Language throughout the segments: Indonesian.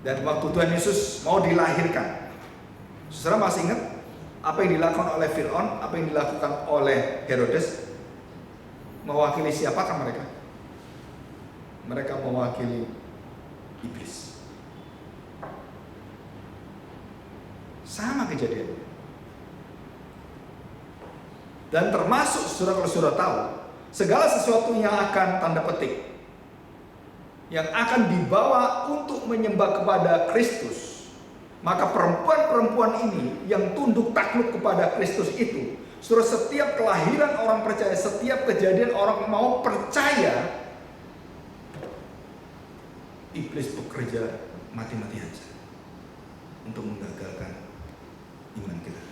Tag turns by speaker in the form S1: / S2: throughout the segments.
S1: Dan waktu Tuhan Yesus mau dilahirkan, saudara masih ingat apa yang dilakukan oleh Fir'aun, apa yang dilakukan oleh Herodes? Mewakili siapakah mereka? Mereka mewakili iblis. Sama kejadiannya. Dan termasuk saudara, kalau saudara tahu, segala sesuatu yang akan tanda petik, yang akan dibawa untuk menyembah kepada Kristus, maka perempuan-perempuan ini yang tunduk takluk kepada Kristus itu, saudara, setiap kelahiran orang percaya, setiap kejadian orang mau percaya, iblis bekerja mati-matian untuk menggagalkan iman kita.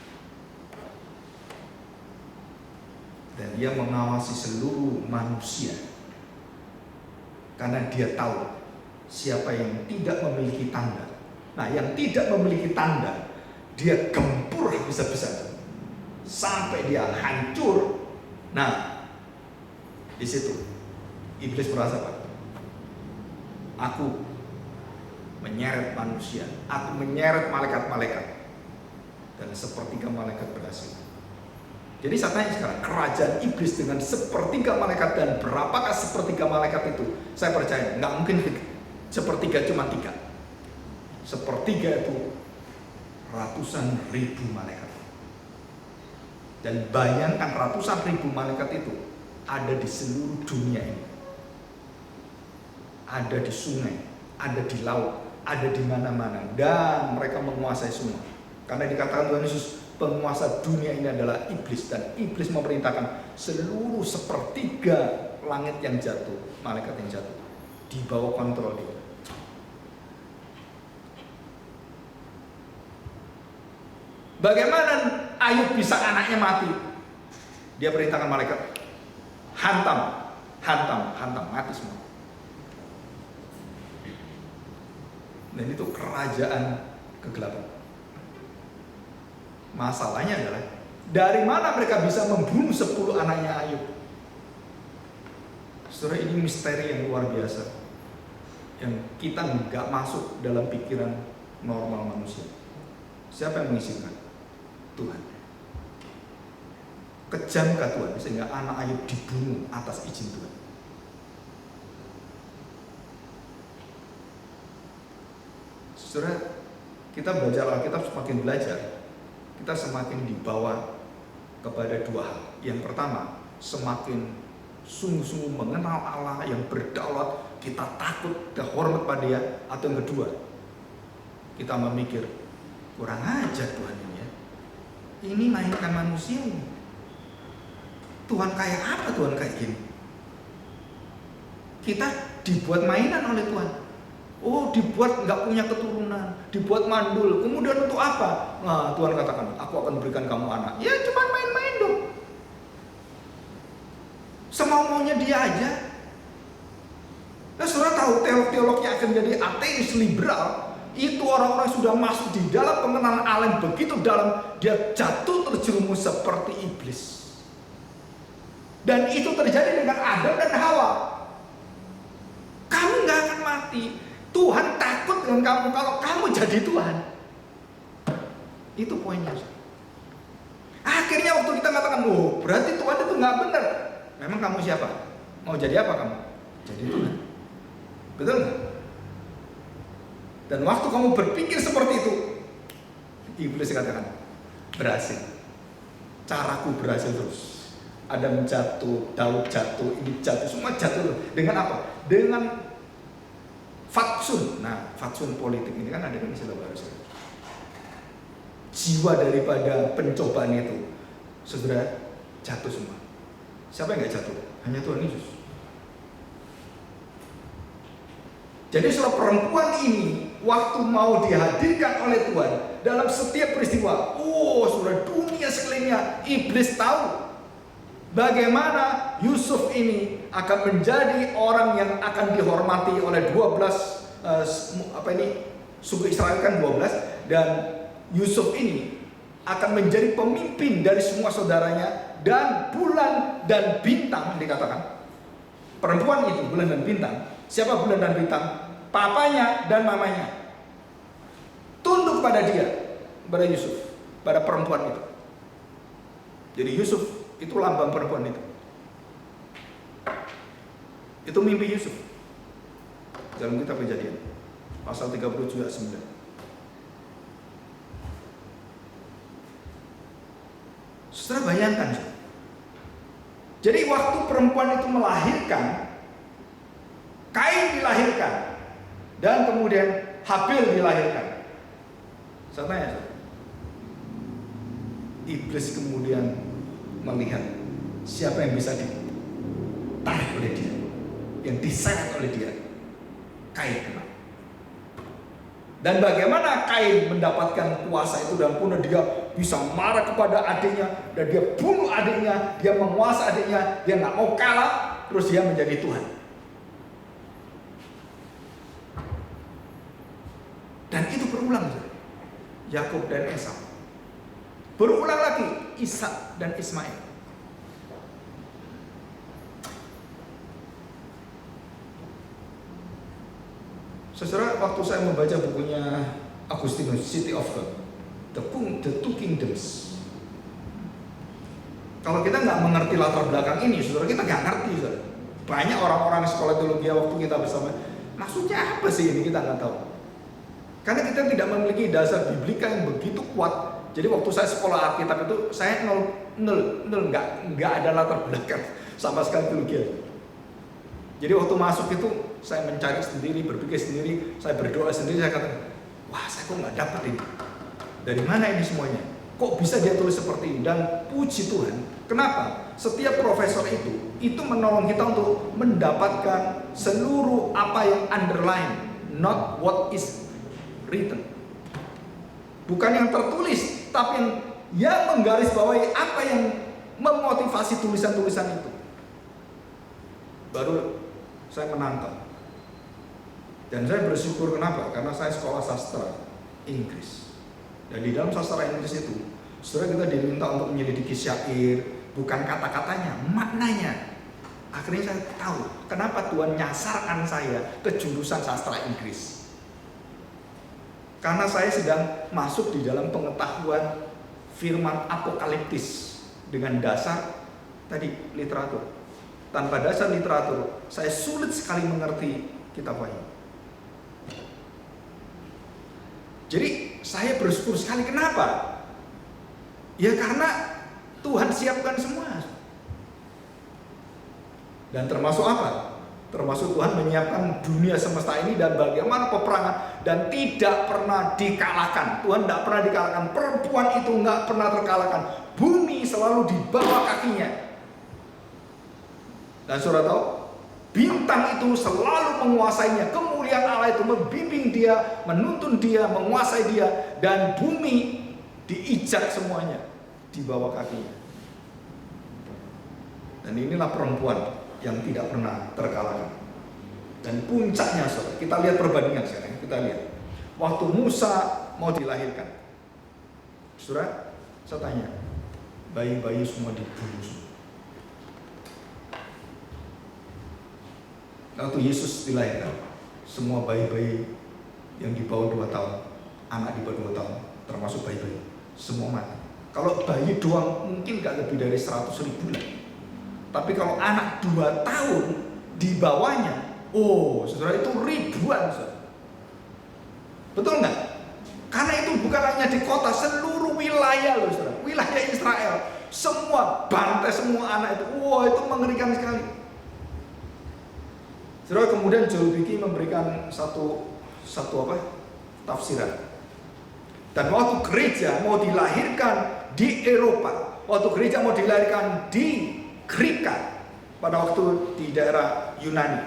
S1: Dan dia mengawasi seluruh manusia, karena dia tahu siapa yang tidak memiliki tanda. Nah, yang tidak memiliki tanda, dia gempur habis-habisan sampai dia hancur. Nah, di situ iblis merasa, Pak, aku menyeret manusia, aku menyeret malaikat-malaikat, dan sepertiga malaikat berhasil. Jadi saya tanya sekarang, kerajaan iblis dengan sepertiga malaikat, dan berapakah sepertiga malaikat itu? Saya percaya nggak mungkin sepertiga cuma 3. Sepertiga itu ratusan ribu malaikat. Dan bayangkan ratusan ribu malaikat itu ada di seluruh dunia ini. Ada di sungai, ada di laut, ada di mana-mana, dan mereka menguasai semua. Karena dikatakan Tuhan Yesus, penguasa dunia ini adalah iblis, dan iblis memerintahkan seluruh sepertiga langit yang jatuh, malaikat yang jatuh, di bawah kontrol dia. Bagaimana Ayub bisa anaknya mati? Dia perintahkan malaikat, hantam, mati semua. Dan itu kerajaan kegelapan. Masalahnya adalah, dari mana mereka bisa membunuh 10 anaknya Ayub? Saudara, ini misteri yang luar biasa, yang kita nggak masuk dalam pikiran normal manusia. Siapa yang mengizinkan? Tuhan. Kejamkah Tuhan sehingga anak Ayub dibunuh atas izin Tuhan? Saudara, kita belajar Alkitab, semakin belajar, kita semakin dibawa kepada 2 hal. Yang pertama, semakin sungguh-sungguh mengenal Allah yang berdaulat, kita takut dan hormat pada Dia. Atau yang kedua, kita memikir, kurang ajar Tuhan ini ya, ini mainkan manusia ini. Tuhan kayak apa Tuhan kayak gini? Kita dibuat mainan oleh Tuhan. Oh, dibuat nggak punya keturunan, dibuat mandul. Kemudian untuk apa? Nah, Tuhan katakan, aku akan berikan kamu anak. Ya cuma main-main dong. Semau-maunya dia aja. Nah, saudara tahu teolog-teolog yang akan menjadi ateis liberal, itu orang-orang sudah masuk di dalam pengenalan Allah yang begitu dalam, dia jatuh terjerumus seperti iblis. Dan itu terjadi dengan Adam dan Hawa. Kamu nggak akan mati. Tuhan takut dengan kamu kalau kamu jadi Tuhan. Itu poinnya. Akhirnya waktu kita katakan, oh berarti Tuhan itu nggak benar. Memang kamu siapa? Mau jadi apa kamu? Jadi Tuhan. Betul nggak? Dan waktu kamu berpikir seperti itu, iblis katakan, berhasil. Caraku berhasil terus. Adam jatuh, Daud jatuh, ini jatuh, semua jatuh. Dengan apa? Dengan fatsun. Nah, fatsun politik ini kan ada kan istilah baru. Jiwa daripada pencobaan itu, saudara, jatuh semua. Siapa yang nggak jatuh? Hanya Tuhan Yesus. Jadi saudara, perempuan ini waktu mau dihadirkan oleh Tuhan dalam setiap peristiwa, saudara, dunia sekelilingnya, iblis tahu bagaimana Yusuf ini akan menjadi orang yang akan dihormati oleh 12 suku Israel kan 12, dan Yusuf ini akan menjadi pemimpin dari semua saudaranya, dan bulan dan bintang dikatakan. Perempuan itu bulan dan bintang. Siapa bulan dan bintang? Papanya dan mamanya. tunduk pada dia, pada Yusuf, pada perempuan itu. Jadi Yusuf itu lambang perempuan itu. Itu mimpi Yusuf. Dalam kitab Kejadian pasal 37 ayat 9. Saudara bayangkan. Jadi waktu perempuan itu melahirkan, Kain dilahirkan, dan kemudian Habil dilahirkan. Saya tanya, iblis kemudian melihat siapa yang bisa ditarik oleh dia, yang diseret oleh dia. Kain kena. Dan bagaimana Kain mendapatkan kuasa itu, dan kemudian dia bisa marah kepada adiknya, dan dia bunuh adiknya, dia menguasai adiknya, dia nggak mau kalah, terus dia menjadi Tuhan. Dan itu berulang, Yakub dan Esau. Berulang lagi Ishak dan Ismail. Saudara, waktu saya membaca bukunya Agustinus, City of God, The Two Kingdoms. Kalau kita nggak mengerti latar belakang ini, saudara, kita nggak ngerti, saudara. Banyak orang-orang sekolah teologi waktu kita bersama, maksudnya apa sih ini, kita nggak tahu. Karena kita tidak memiliki dasar biblika yang begitu kuat. Jadi waktu saya sekolah Alkitab itu, saya nol, nggak ada latar belakang sama sekali teologi. Jadi waktu masuk itu saya mencari sendiri, berpikir sendiri, saya berdoa sendiri, saya katakan, wah saya kok nggak dapat ini. Dari mana ini semuanya? Kok bisa dia tulis seperti ini? Dan puji Tuhan, kenapa? Setiap profesor itu menolong kita untuk mendapatkan seluruh apa yang underline, not what is written. Bukan yang tertulis, tapi yang menggarisbawahi apa yang memotivasi tulisan-tulisan itu. Baru saya menangkap. Dan saya bersyukur, kenapa? Karena saya sekolah sastra Inggris. Dan di dalam sastra Inggris itu, saudara, kita diminta untuk menyelidiki syair, bukan kata-katanya, maknanya. Akhirnya saya tahu kenapa Tuhan nyasarkan saya ke jurusan sastra Inggris. Karena saya sedang masuk di dalam pengetahuan firman apokaliptis dengan dasar tadi literatur. Tanpa dasar literatur, saya sulit sekali mengerti kitab Wahyu. Jadi saya bersyukur sekali, kenapa? Ya karena Tuhan siapkan semua. Dan termasuk apa? Termasuk Tuhan menyiapkan dunia semesta ini dan bagaimana peperangan, dan tidak pernah dikalahkan. Tuhan tidak pernah dikalahkan. Perempuan itu nggak pernah terkalahkan. Bumi selalu di bawah kakinya. Dan saudara tahu, bintang itu selalu menguasainya. Kemuliaan Allah itu membimbing dia, menuntun dia, menguasai dia, dan bumi diijak semuanya di bawah kakinya. Dan inilah perempuan yang tidak pernah terkalahkan. Dan puncaknya, saudara, kita lihat perbandingan sekarang. Kita lihat waktu Musa mau dilahirkan, saudara, saya tanya, bayi-bayi semua dibunuh. Waktu Yesus dilahirkan, semua bayi-bayi yang di bawah 2 tahun, anak di bawah 2 tahun, termasuk bayi-bayi, semua mati. Kalau bayi doang mungkin gak lebih dari 100.000 lah. Tapi kalau anak 2 tahun di bawahnya, oh saudara, itu ribuan, saudara. Betul nggak? Karena itu bukan hanya di kota, seluruh wilayah loh, saudara. Wilayah Israel, semua bantai semua anak itu. Wah, itu mengerikan sekali. Saudara, kemudian Joel Beeke memberikan satu tafsiran. Dan waktu gereja mau dilahirkan di Eropa, waktu gereja mau dilahirkan di Krika, pada waktu di daerah Yunani,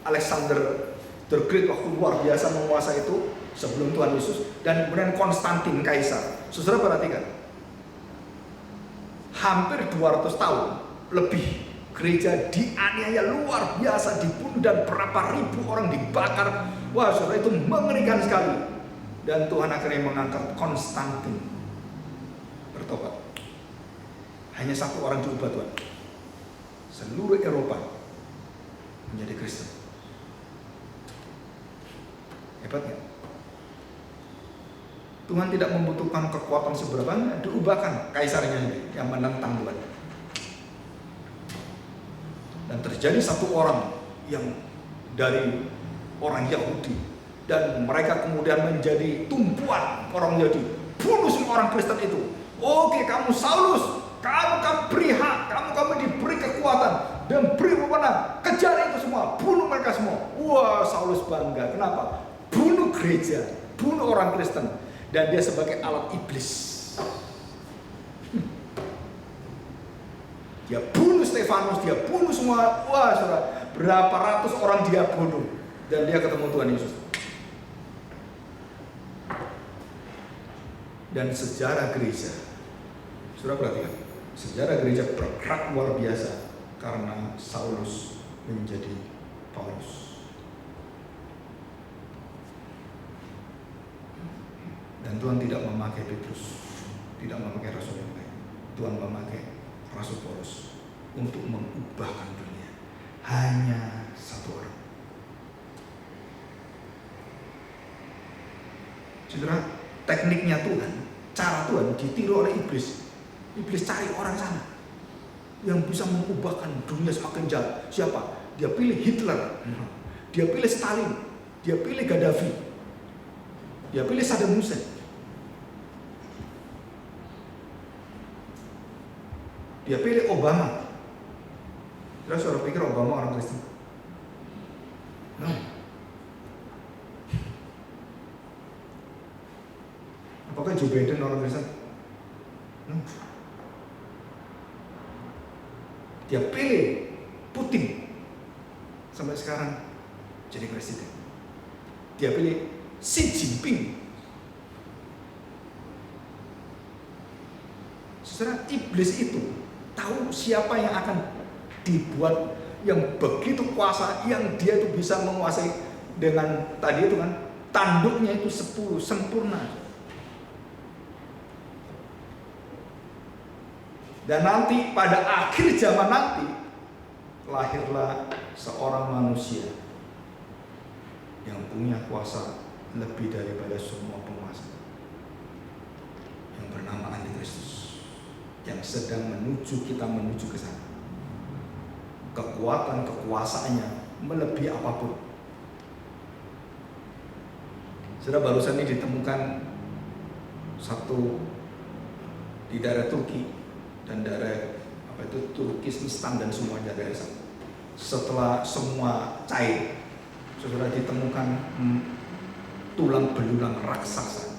S1: Alexander the Great waktu luar biasa menguasai itu sebelum Tuhan Yesus, dan kemudian Konstantin Kaisar. Saudara perhatikan, hampir 200 tahun lebih gereja dianiaya luar biasa, dibunuh, dan berapa ribu orang dibakar. Wah saudara, itu mengerikan sekali. Dan Tuhan akhirnya mengangkat Konstantin bertobat. Hanya 1 orang diubah Tuhan. Seluruh Eropa menjadi Kristen. Hebat ya? Tuhan tidak membutuhkan kekuatan seberapa, diubahkan kaisarnya yang menentang Tuhan. Dan terjadi satu orang yang dari orang Yahudi, dan mereka kemudian menjadi tumpuan orang Yahudi, bunuh semua orang Kristen itu. Oke, kamu Saulus, kamu beri hak, kamu diberi kekuatan dan beri wewenang, kejar itu semua, bunuh mereka semua. Wah, Saulus bangga. Kenapa? Bunuh gereja, bunuh orang Kristen, dan dia sebagai alat iblis. Dia bunuh Stefanus, dia bunuh semua. Wah, saudara, berapa ratus orang dia bunuh, dan dia ketemu Tuhan Yesus. Dan sejarah gereja, saudara perhatikan, sejarah gereja bergerak luar biasa karena Saulus menjadi Paulus. Dan Tuhan tidak memakai Petrus, tidak memakai rasul yang lain. Tuhan memakai rasul Paulus untuk mengubahkan dunia. Hanya satu orang. Saudara, tekniknya Tuhan, cara Tuhan ditiru oleh iblis. Iblis cari orang sana yang bisa mengubahkan dunia semakin jahat. Siapa? Dia pilih Hitler, dia pilih Stalin, dia pilih Gaddafi, dia pilih Saddam Hussein, dia pilih Obama. Saudara pikir Obama orang Kristen? No. Apakah Joe Biden orang Kristen? No. Dia pilih Putin, sampai sekarang jadi presiden. Dia pilih Xi Jinping. Saudara, iblis itu tahu siapa yang akan dibuat yang begitu kuasa, yang dia itu bisa menguasai dengan tadi itu kan, tanduknya itu 10 sempurna. Dan nanti pada akhir zaman nanti lahirlah seorang manusia yang punya kuasa lebih daripada semua penguasa, yang bernama Antikristus, yang sedang menuju ke sana. Kekuatan kekuasaannya melebihi apapun. Sudah barusan ini ditemukan satu di daerah Turki dan daerah Turkistan dan semuanya daerah sana. Setelah semua cair, sudah ditemukan tulang belulang raksasa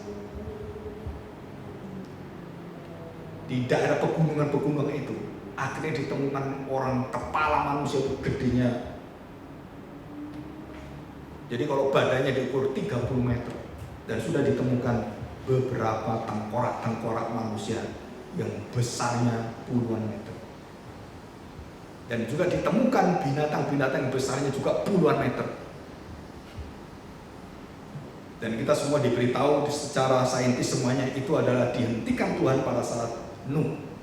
S1: di daerah pegunungan itu. Akhirnya ditemukan orang, kepala manusia itu gedenya. Jadi kalau badannya diukur 30 meter, dan sudah ditemukan beberapa tengkorak manusia yang besarnya puluhan meter. Dan juga ditemukan binatang-binatang yang besarnya juga puluhan meter. Dan kita semua diberitahu secara saintis semuanya itu adalah dihentikan Tuhan pada saat Nuh.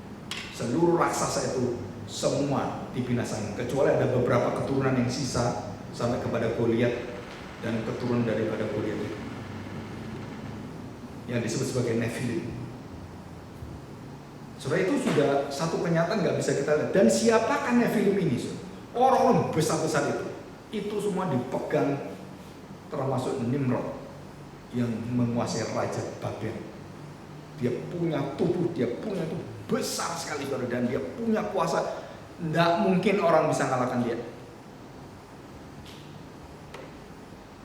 S1: Seluruh raksasa itu semua dibinasakan, kecuali ada beberapa keturunan yang sisa sampai kepada Goliat dan keturunan daripada Goliat itu, yang disebut sebagai Nephilim. Saudara, itu sudah satu kenyataan nggak bisa kita lihat. Dan siapakah Nephilim ini? Orang-orang besar-besar itu semua dipegang, termasuk Nimrod yang menguasai Raja Babel. Dia punya tubuh, dia punya tubuh besar sekali, saudara, dan dia punya kuasa. Tidak mungkin orang bisa mengalahkan dia.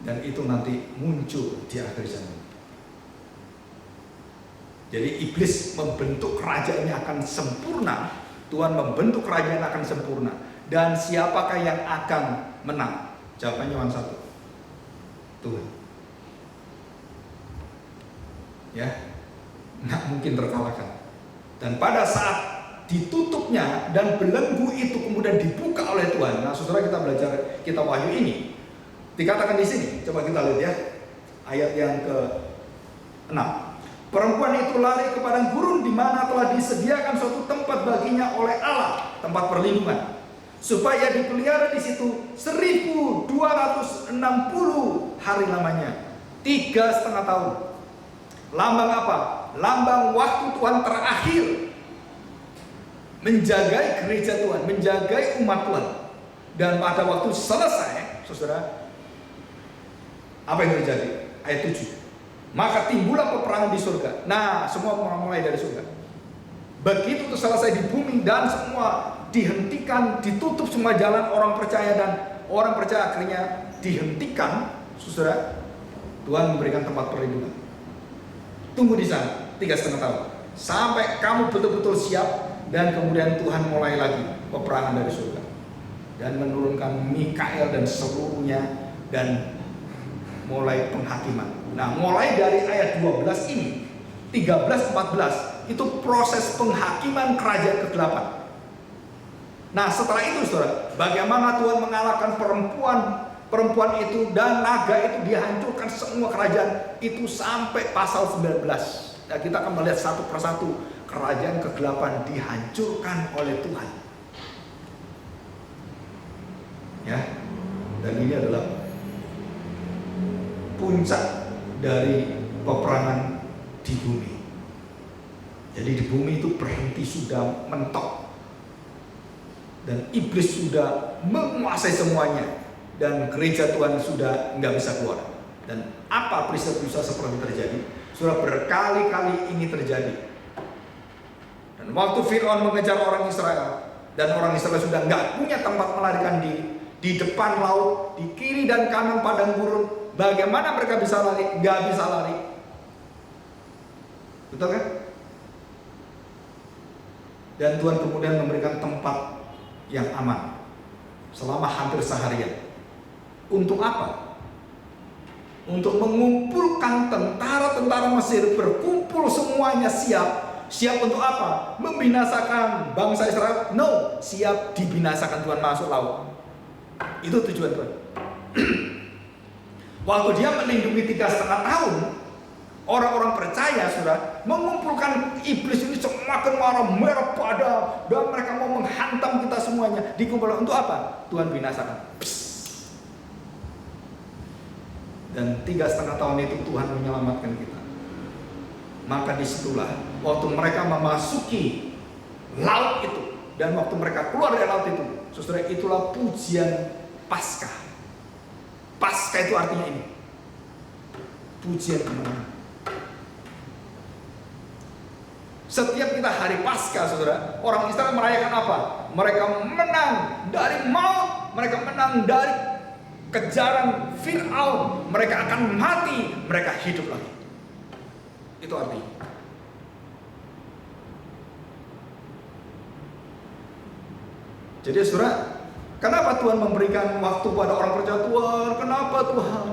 S1: Dan itu nanti muncul di akhir zaman. Jadi iblis membentuk kerajaan yang akan sempurna. Tuhan membentuk kerajaan yang akan sempurna. Dan siapakah yang akan menang? Jawabannya cuma satu, Tuhan. Ya, nggak mungkin terkalahkan. Dan pada saat ditutupnya dan belenggu itu kemudian dibuka oleh Tuhan. Nah, saudara, kita belajar kitab Wahyu ini dikatakan di sini. Coba kita lihat ya, ayat yang ke-6. Perempuan itu lari ke padang gurun di mana telah disediakan suatu tempat baginya oleh Allah, tempat perlindungan, supaya dipelihara di situ 1260 hari lamanya, 3,5 tahun. Lambang apa? Lambang waktu Tuhan terakhir menjagai gereja Tuhan, menjagai umat Tuhan. Dan pada waktu selesai, saudara, apa yang terjadi? Ayat 7. Maka timbullah peperangan di surga. Nah, semua mulai dari surga. Begitu itu selesai di bumi dan semua dihentikan, ditutup semua jalan orang percaya, dan orang percaya akhirnya dihentikan, saudara. Tuhan memberikan tempat perlindungan. Tunggu di sana 3,5 tahun sampai kamu betul-betul siap, dan kemudian Tuhan mulai lagi peperangan dari surga dan menurunkan Mikael dan seluruhnya dan mulai penghakiman. Nah, mulai dari ayat 12 ini, 13-14 itu proses penghakiman kerajaan kegelapan. Nah, setelah itu saudara, bagaimana Tuhan mengalahkan perempuan itu dan naga itu, dihancurkan semua kerajaan itu sampai pasal 19. Nah, kita akan melihat satu persatu kerajaan kegelapan dihancurkan oleh Tuhan. Ya. Dan ini adalah puncak dari peperangan di bumi. Jadi di bumi itu berhenti, sudah mentok, dan iblis sudah menguasai semuanya, dan gereja Tuhan sudah nggak bisa keluar. Dan apa peristiwa seperti terjadi? Sudah berkali-kali ini terjadi. Dan waktu Fir'aun mengejar orang Israel, dan orang Israel sudah nggak punya tempat melarikan diri, di depan laut, di kiri dan kanan padang gurun, bagaimana mereka bisa lari? Nggak bisa lari. Betul kan? Dan Tuhan kemudian memberikan tempat yang aman selama hampir seharian. Untuk apa? Untuk mengumpulkan tentara-tentara Mesir, berkumpul semuanya siap. Siap untuk apa? Membinasakan bangsa Israel? No, siap dibinasakan Tuhan masuk laut. Itu tujuan Tuhan. Waktu dia melindungi 3,5 tahun, orang-orang percaya sudah mengumpulkan iblis ini semakin marah, merah padam, dan mereka mau menghantam kita semuanya. Dikumpulkan untuk apa? Tuhan binasakan. Dan 3,5 tahun itu Tuhan menyelamatkan kita. Maka disitulah waktu mereka memasuki laut itu, dan waktu mereka keluar dari laut itu, saudara, itulah pujian Paskah. Paskah itu artinya ini, pujian kemenangan. Setiap kita hari Paskah, saudara, orang Israel merayakan apa? Mereka menang dari maut, mereka menang dari kejaran Fir'aun, mereka akan mati, mereka hidup lagi. Itu artinya. Jadi saudara, kenapa Tuhan memberikan waktu pada orang percaya? Tuhan, kenapa Tuhan?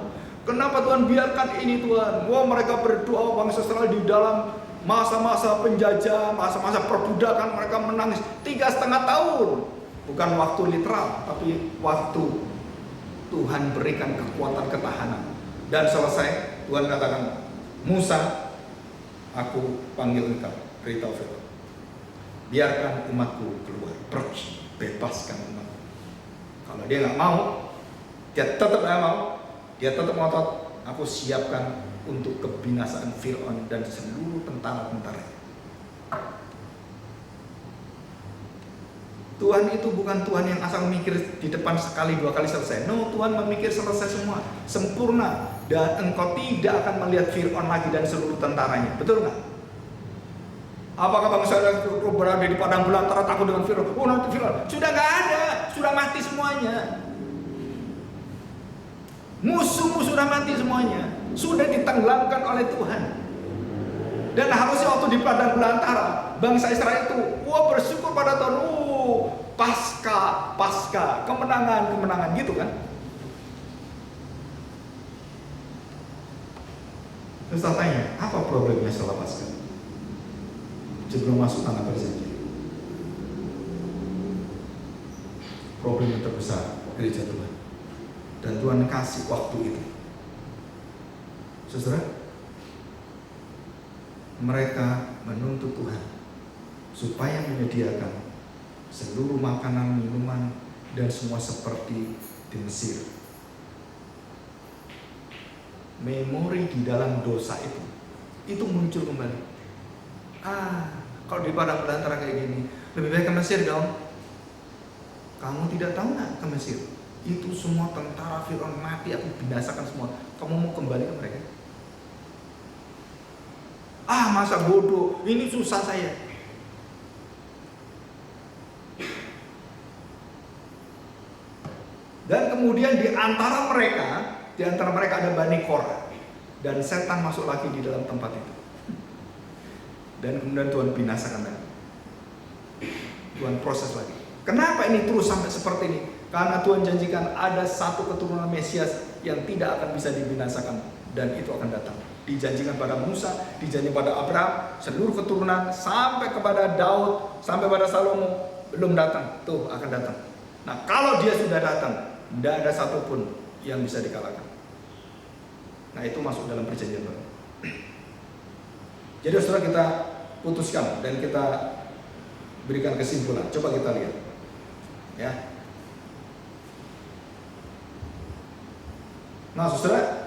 S1: Kenapa Tuhan biarkan ini Tuhan? Wah, mereka berdoa bangsa Israel di dalam masa-masa penjajah, masa-masa perbudakan, mereka menangis 3,5 tahun. Bukan waktu literal, tapi waktu Tuhan berikan kekuatan ketahanan. Dan selesai, Tuhan katakan, Musa, aku panggil engkau, beritahu Fir'aun, biarkan umatku keluar, pergi, bebaskan umatku. Kalau dia nggak mau, dia tetap nggak mau, dia tetap ngotot, aku siapkan untuk kebinasaan Fir'aun dan seluruh tentara-tentara. Tuhan itu bukan Tuhan yang asal mikir di depan sekali dua kali selesai. No, Tuhan memikir selesai semua, sempurna, dan engkau tidak akan melihat Fir'aun lagi dan seluruh tentaranya. Betul nggak? Apakah bangsa Israel berada di padang belantara takut dengan Fir'aun? Oh, nanti Fir'aun sudah nggak ada, sudah mati semuanya. Musuhmu sudah mati semuanya, sudah ditenggelamkan oleh Tuhan. Dan harusnya waktu di padang belantara, bangsa Israel itu, wah, bersyukur pada Tuhan, Paskah, kemenangan gitu kan. Terus tanya, apa problemnya setelah Paskah? Sebelum masuk tanah perjanjian. Problem yang terbesar gereja Tuhan. Dan Tuhan kasih waktu itu. Saudara, mereka menuntut Tuhan supaya menyediakan seluruh makanan, minuman, dan semua seperti di Mesir. Memori di dalam dosa itu itu muncul kembali. Kalau di padang belantara kayak gini, lebih baik ke Mesir dong. Kamu tidak tahu nggak ke Mesir? Itu semua tentara Firaun mati, aku binasakan semua. Kamu mau kembali ke mereka? Masa bodoh, ini susah saya. Dan kemudian di antara mereka ada Bani Korah. Dan setan masuk lagi di dalam tempat itu. Dan kemudian Tuhan binasakan lagi. Tuhan proses lagi. Kenapa ini terus sampai seperti ini? Karena Tuhan janjikan ada satu keturunan Mesias yang tidak akan bisa dibinasakan. Dan itu akan datang. Dijanjikan pada Musa, dijanjikan pada Abraham, seluruh keturunan sampai kepada Daud, sampai pada Salomo, belum datang. Tuh akan datang. Nah, kalau dia sudah datang, tidak ada satupun yang bisa dikalahkan. Nah, itu masuk dalam perjanjian baru. Jadi saudara, kita putuskan dan kita berikan kesimpulan. Coba kita lihat, ya. Nah, saudara,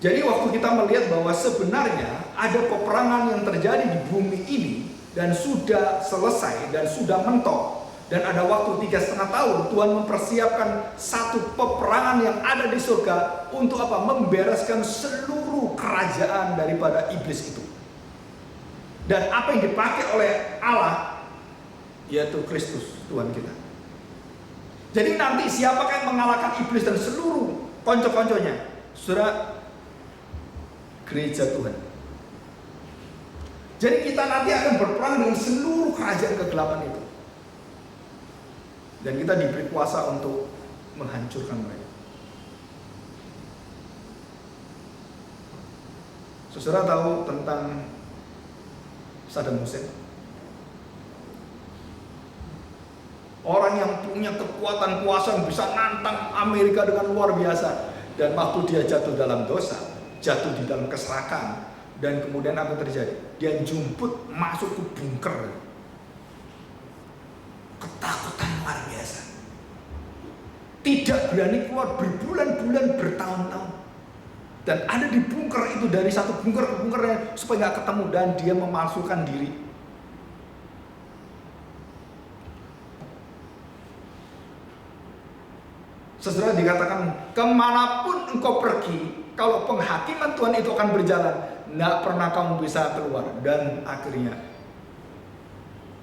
S1: jadi waktu kita melihat bahwa sebenarnya ada peperangan yang terjadi di bumi ini dan sudah selesai dan sudah mentok. Dan ada waktu 3,5 tahun Tuhan mempersiapkan satu peperangan yang ada di surga untuk apa? Membereskan seluruh kerajaan daripada iblis itu. Dan apa yang dipakai oleh Allah yaitu Kristus Tuhan kita. Jadi nanti siapakah yang mengalahkan iblis dan seluruh konco-konconya? Saudara, gereja Tuhan. Jadi kita nanti akan berperang dengan seluruh kerajaan kegelapan itu. Dan kita diberi kuasa untuk menghancurkan mereka. Saudara tahu tentang Saddam Hussein? Orang yang punya kekuatan kuasa yang bisa nantang Amerika dengan luar biasa. Dan waktu dia jatuh dalam dosa, jatuh di dalam keserakan, dan kemudian apa terjadi? Dia jumput masuk ke bunker. Ketakutan luar biasa. Tidak berani keluar berbulan-bulan, bertahun-tahun. Dan ada di bunker itu, dari satu bunker ke bunker supaya nggak ketemu, dan dia memalsukan diri. Saudara, dikatakan kemanapun engkau pergi, kalau penghakiman Tuhan itu akan berjalan, nggak pernah kamu bisa keluar. Dan akhirnya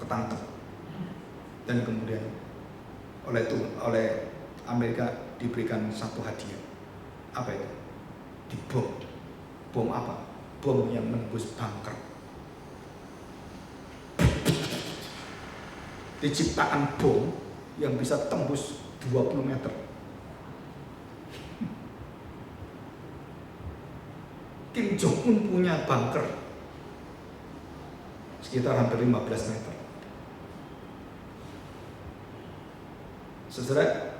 S1: ketangkep. Dan kemudian oleh Amerika diberikan satu hadiah. Apa itu? Dibom. Bom apa? Bom yang menembus bunker. Diciptakan bom yang bisa tembus 20 meter. Kim Jong Un punya bunker sekitar hampir 15 meter. Saudara,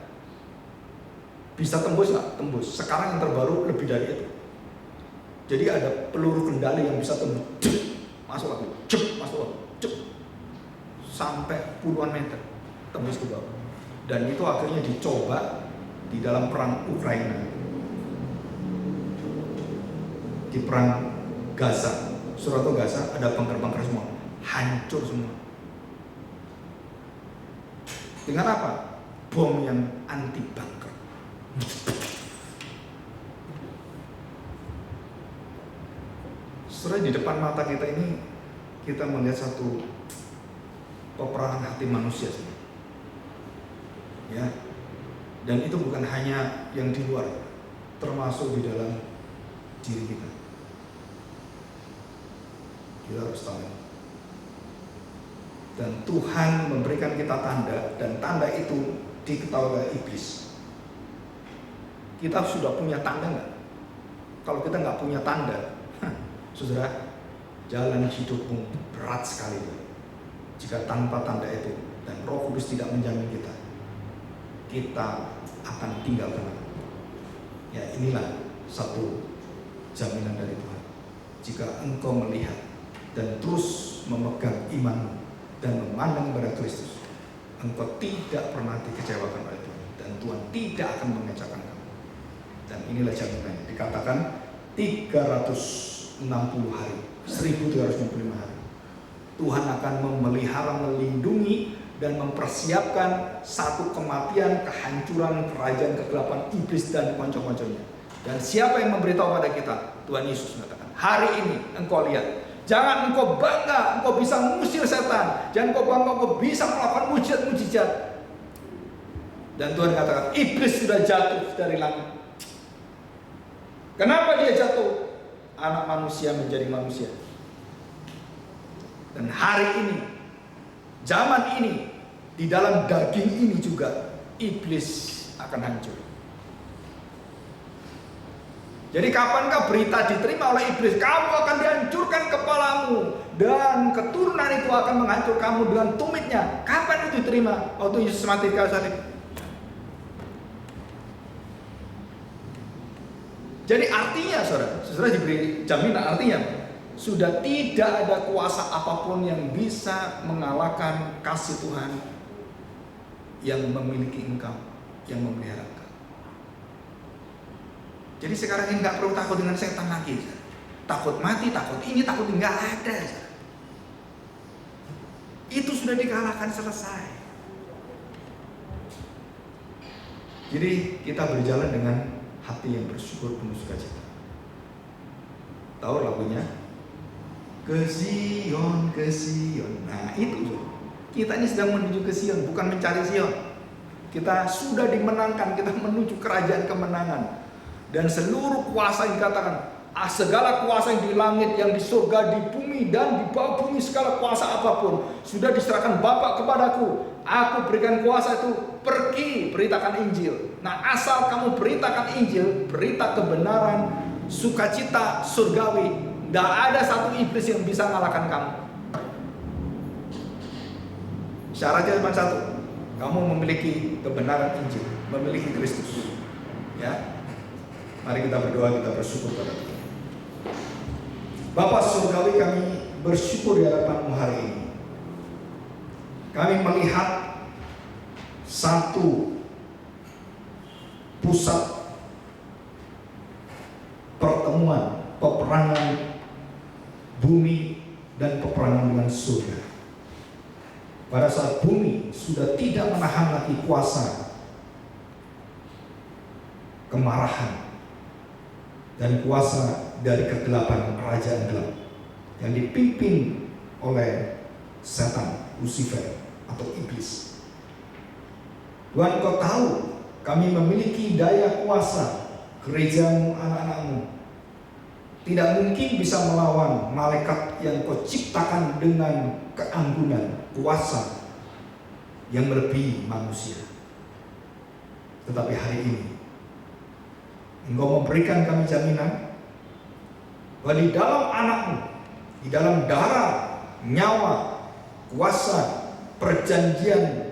S1: bisa tembus nggak? Tembus. Sekarang yang terbaru lebih dari itu. Jadi ada peluru kendali yang bisa tembus, masuk lagi, masuk lagi, sampai puluhan meter tembus ke bawah. Dan itu akhirnya dicoba di dalam perang Ukraina, di perang Gaza. Surat Gaza ada bunker-bunker semua, hancur semua. Dengan apa? Bom yang anti bunker. Sebenarnya di depan mata kita ini kita melihat satu peperangan hati manusia sih. Ya. Dan itu bukan hanya yang di luar, termasuk di dalam diri kita. Kita harus tahu. Dan Tuhan memberikan kita tanda, dan tanda itu diketahui oleh iblis. Kita sudah punya tanda nggak? Kalau kita nggak punya tanda, saudara, jalan hidupmu berat sekali. Jika tanpa tanda itu, dan Roh Kudus tidak menjamin kita, kita akan tinggal tenang. Ya, inilah satu jaminan dari Tuhan. Jika engkau melihat dan terus memegang imanmu dan memandang kepada Kristus, engkau tidak pernah dikecewakan oleh Tuhan, dan Tuhan tidak akan mengecewakan kamu. Dan inilah jaminannya. Dikatakan 360 hari 1365 hari. Tuhan akan memelihara, melindungi, dan mempersiapkan satu kematian, kehancuran kerajaan kegelapan iblis dan konco-konconya. Dan siapa yang memberitahu pada kita? Tuhan Yesus mengatakan, hari ini engkau lihat. Jangan engkau bangga, engkau bisa mengusir setan. Jangan engkau bangga, engkau bisa melakukan mujizat-mujizat. Dan Tuhan katakan, iblis sudah jatuh dari langit. Kenapa dia jatuh? Anak manusia menjadi manusia. Dan hari ini, zaman ini, di dalam daging ini juga iblis akan hancur. Jadi kapankah berita diterima oleh iblis? Kamu akan dihancurkan kepalamu dan keturunan itu akan menghancur kamu dengan tumitnya. Kapan itu diterima? Waktu Yesus mati di kayu salib. Jadi artinya saudara diberi jaminan, artinya sudah tidak ada kuasa apapun yang bisa mengalahkan kasih Tuhan yang memiliki engkau, yang memelihara engkau. Jadi sekarang ini nggak perlu takut dengan setan lagi, saudara. Takut mati, takut ini, takut ini, nggak ada, saudara. Itu sudah dikalahkan, selesai. Jadi kita berjalan dengan hati yang bersyukur penuh sukacita. Tahu lagunya? Ke Sion, ke Sion. Nah itu, kita ini sedang menuju ke Sion, bukan mencari Sion. Kita sudah dimenangkan, kita menuju kerajaan kemenangan. Dan seluruh kuasa yang dikatakan, segala kuasa yang di langit, yang di surga, di bumi, dan di bawah bumi, segala kuasa apapun sudah diserahkan Bapa kepadaku. Aku berikan kuasa itu, pergi beritakan Injil. Nah asal kamu beritakan Injil, berita kebenaran, sukacita surgawi, tidak ada satu iblis yang bisa mengalahkan kamu. Syaratnya cuma satu, kamu memiliki kebenaran Injil, memiliki Kristus. Ya, mari kita berdoa, kita bersyukur pada Tuhan. Bapa surgawi, kami bersyukur di hadapan-Mu hari ini. Kami melihat satu pusat pertemuan, peperangan bumi dan peperangan dengan surga. Pada saat bumi sudah tidak menahan lagi kuasa kemarahan dan kuasa dari kegelapan kerajaan gelap yang dipimpin oleh setan, Lucifer atau iblis. Tuhan, Kau tahu kami memiliki daya kuasa, gereja-Mu, anak-anak-Mu tidak mungkin bisa melawan malaikat yang Kau ciptakan dengan keanggunan, kuasa yang melebihi manusia. Tetapi hari ini Engkau memberikan kami jaminan bahwa di dalam anak-Mu, di dalam darah, nyawa, kuasa, perjanjian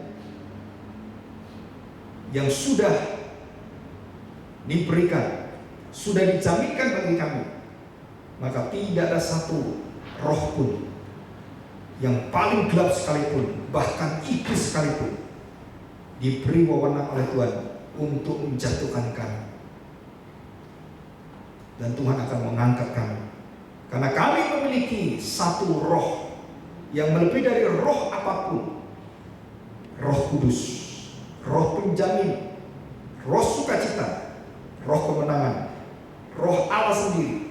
S1: yang sudah diberikan, sudah dijaminkan bagi kami, maka tidak ada satu roh pun yang paling gelap sekalipun, bahkan iblis sekalipun, diberi wewenang oleh Tuhan untuk menjatuhkan kami. Dan Tuhan akan mengangkat kami, karena kami memiliki satu roh yang melebihi dari roh apapun, Roh Kudus, roh penjamin, roh sukacita, roh kemenangan, roh Allah sendiri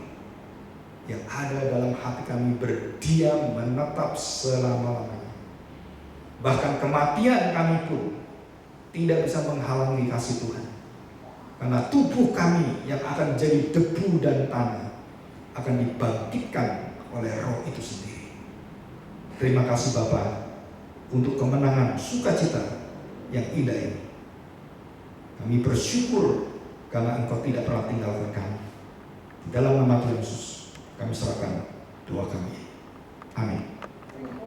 S1: yang ada dalam hati kami, berdiam menetap selama-lamanya. Bahkan kematian kami pun tidak bisa menghalangi kasih Tuhan, karena tubuh kami yang akan jadi debu dan tanah akan dibangkitkan oleh roh itu sendiri. Terima kasih Bapa untuk kemenangan sukacita yang indah ini. Kami bersyukur karena Engkau tidak pernah tinggalkan kami. Dalam nama Tuhan Yesus kami serahkan doa kami. Amin.